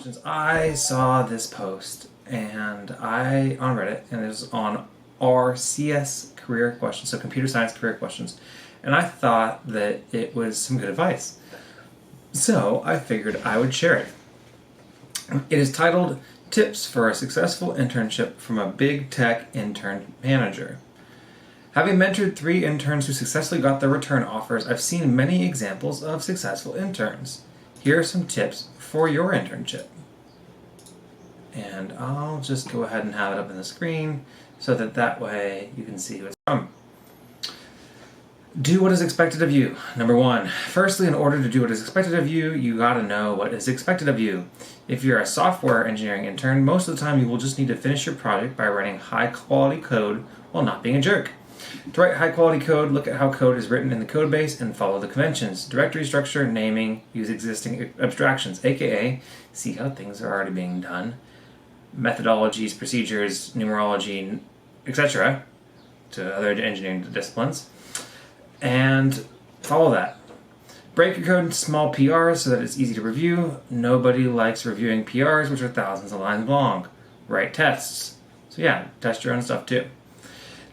questions. I saw this post and on Reddit, and it was on our CS career questions, so computer science career questions, and I thought that it was some good advice. So I figured I would share it. It is titled Tips for a Successful Internship from a Big Tech Intern Manager. Having mentored 3 interns who successfully got their return offers, I've seen many examples of successful interns. Here are some tips for your internship. And I'll just go ahead and have it up on the screen so that way you can see who it's from. Do what is expected of you. Number 1. Firstly, in order to do what is expected of you, you gotta know what is expected of you. If you're a software engineering intern, most of the time you will just need to finish your project by writing high-quality code while not being a jerk. To write high-quality code, look at how code is written in the code base and follow the conventions. Directory structure, naming, use existing abstractions, aka see how things are already being done. Methodologies, procedures, numerology, etc. to other engineering disciplines. And follow that. Break your code into small PRs so that it's easy to review. Nobody likes reviewing PRs, which are thousands of lines long. Write tests. So yeah, test your own stuff too.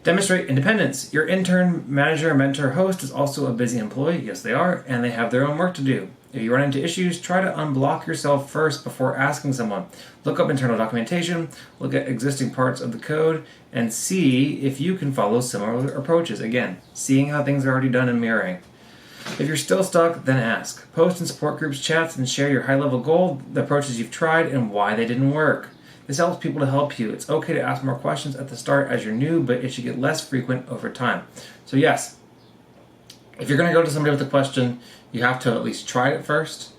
Demonstrate independence. Your intern, manager, mentor, host is also a busy employee. Yes, they are, and they have their own work to do. If you run into issues, try to unblock yourself first before asking someone. Look up internal documentation, look at existing parts of the code, and see if you can follow similar approaches. Again, seeing how things are already done and mirroring. If you're still stuck, then ask. Post in support groups, chats, and share your high-level goal, the approaches you've tried, and why they didn't work. This helps people to help you. It's okay to ask more questions at the start as you're new, but it should get less frequent over time. So yes, if you're going to go to somebody with a question, you have to at least try it first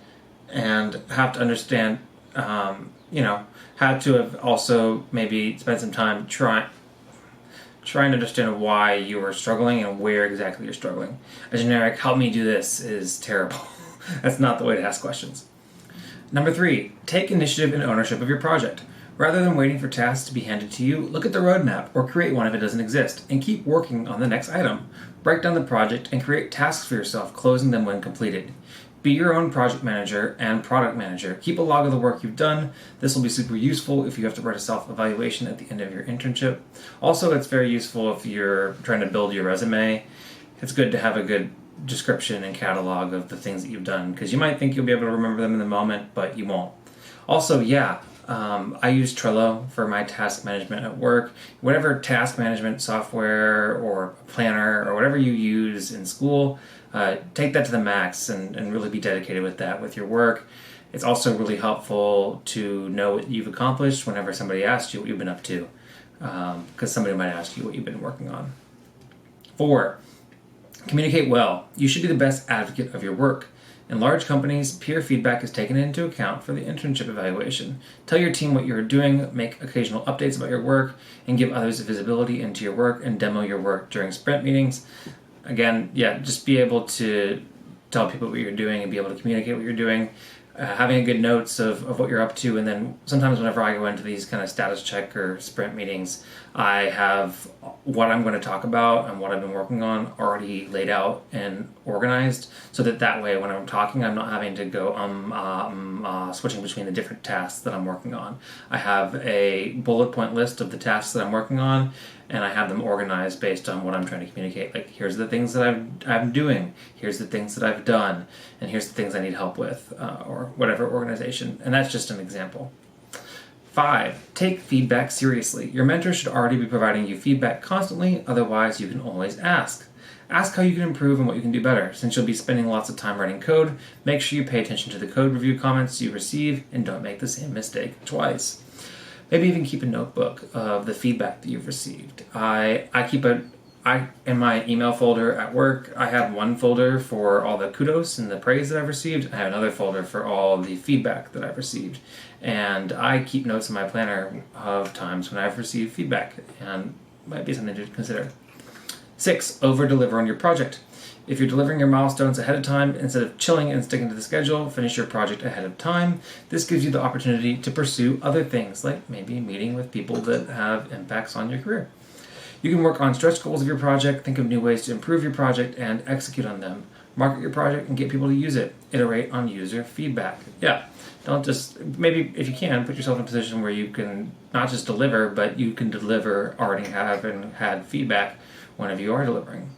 and have to understand, have to have also maybe spent some time trying to understand why you are struggling and where exactly you're struggling. A generic, help me do this, is terrible. That's not the way to ask questions. Number 3, take initiative and ownership of your project. Rather than waiting for tasks to be handed to you, look at the roadmap or create one if it doesn't exist, and keep working on the next item. Break down the project and create tasks for yourself, closing them when completed. Be your own project manager and product manager. Keep a log of the work you've done. This will be super useful if you have to write a self-evaluation at the end of your internship. Also, it's very useful if you're trying to build your resume. It's good to have a good description and catalog of the things that you've done, because you might think you'll be able to remember them in the moment, but you won't. Also, I use Trello for my task management at work. Whatever task management software or planner or whatever you use in school, take that to the max and really be dedicated with that with your work. It's also really helpful to know what you've accomplished whenever somebody asks you what you've been up to, because somebody might ask you what you've been working on. 4, communicate well. You should be the best advocate of your work. In large companies, peer feedback is taken into account for the internship evaluation. Tell your team what you're doing, make occasional updates about your work, and give others visibility into your work and demo your work during sprint meetings. Again, just be able to tell people what you're doing and be able to communicate what you're doing. Having a good notes of what you're up to, and then sometimes whenever I go into these kind of status check or sprint meetings, I have what I'm going to talk about and what I've been working on already laid out and organized, so that way when I'm talking, I'm not having to go switching between the different tasks that I'm working on. I have a bullet point list of the tasks that I'm working on, and I have them organized based on what I'm trying to communicate. Like, here's the things that I'm doing, here's the things that I've done, and here's the things I need help with, or whatever organization. And that's just an example. 5, take feedback seriously. Your mentor should already be providing you feedback constantly, otherwise you can always ask. Ask how you can improve and what you can do better. Since you'll be spending lots of time writing code, make sure you pay attention to the code review comments you receive and don't make the same mistake twice. Maybe even keep a notebook of the feedback that you've received. In my email folder at work, I have one folder for all the kudos and the praise that I've received. I have another folder for all the feedback that I've received. And I keep notes in my planner of times when I've received feedback, and might be something to consider. 6, over-deliver on your project. If you're delivering your milestones ahead of time, instead of chilling and sticking to the schedule, finish your project ahead of time. This gives you the opportunity to pursue other things, like maybe meeting with people that have impacts on your career. You can work on stretch goals of your project, think of new ways to improve your project, and execute on them. Market your project and get people to use it. Iterate on user feedback. Yeah, don't just, maybe if you can, put yourself in a position where you can not just deliver, but you can deliver already having had feedback whenever you are delivering.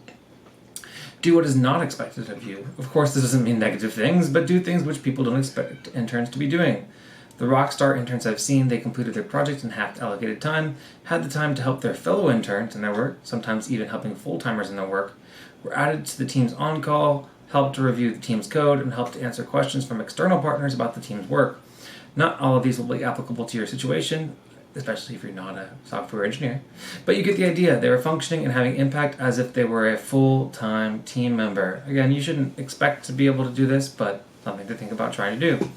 Do what is not expected of you. Of course, this doesn't mean negative things, but do things which people don't expect interns to be doing. The rockstar interns I've seen, they completed their project in half the allocated time, had the time to help their fellow interns in their work, sometimes even helping full-timers in their work, were added to the team's on-call, helped to review the team's code, and helped to answer questions from external partners about the team's work. Not all of these will be applicable to your situation, especially if you're not a software engineer, but you get the idea. They were functioning and having impact as if they were a full-time team member. Again, you shouldn't expect to be able to do this, but something to think about trying to do.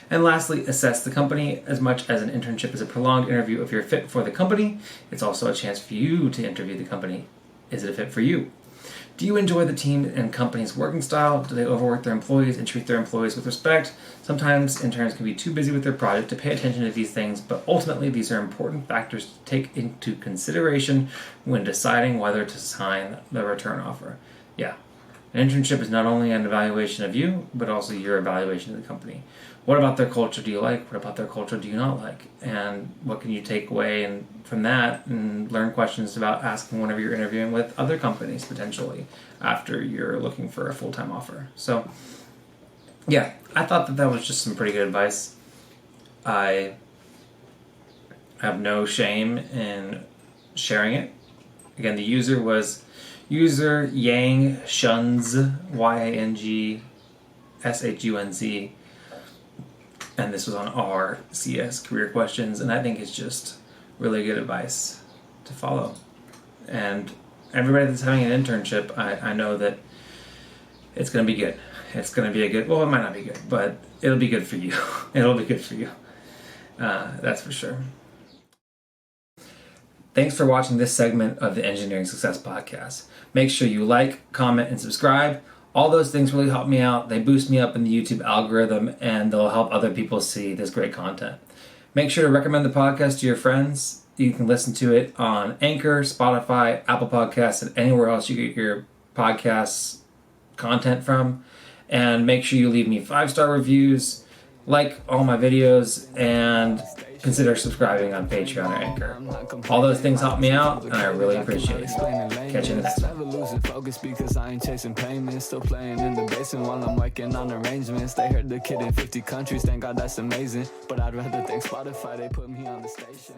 And lastly, assess the company. As much as an internship is a prolonged interview if you're fit for the company, it's also a chance for you to interview the company. Is it a fit for you? Do you enjoy the team and company's working style? Do they overwork their employees and treat their employees with respect? Sometimes interns can be too busy with their project to pay attention to these things, but ultimately these are important factors to take into consideration when deciding whether to sign the return offer. Yeah, an internship is not only an evaluation of you, but also your evaluation of the company. What about their culture do you like? What about their culture do you not like? And what can you take away from that and learn questions about asking whenever you're interviewing with other companies potentially after you're looking for a full-time offer? So, yeah, I thought that was just some pretty good advice. I have no shame in sharing it. Again, the user was user Yang Shunz, YANGSHUNZ. And this was on our CS career questions, and I think it's just really good advice to follow. And everybody that's having an internship, I know that it's going to be good. It's going to be well, it might not be good, but it'll be good for you. It'll be good for you. That's for sure. Thanks for watching this segment of the Engineering Success Podcast. Make sure you like, comment, and subscribe. All those things really help me out. They boost me up in the YouTube algorithm, and they'll help other people see this great content. Make sure to recommend the podcast to your friends. You can listen to it on Anchor, Spotify, Apple Podcasts, and anywhere else you get your podcasts content from. And make sure you leave me 5-star reviews, like all my videos, and consider subscribing on Patreon or Anchor. All those things help me out, and I really appreciate it. Catch you in the next one. Never losing focus because I ain't chasing payments. Still playing in the basement while I'm working on arrangements. They heard the kid in 50 countries, thank God that's amazing. But I'd rather thank Spotify, they put me on the station.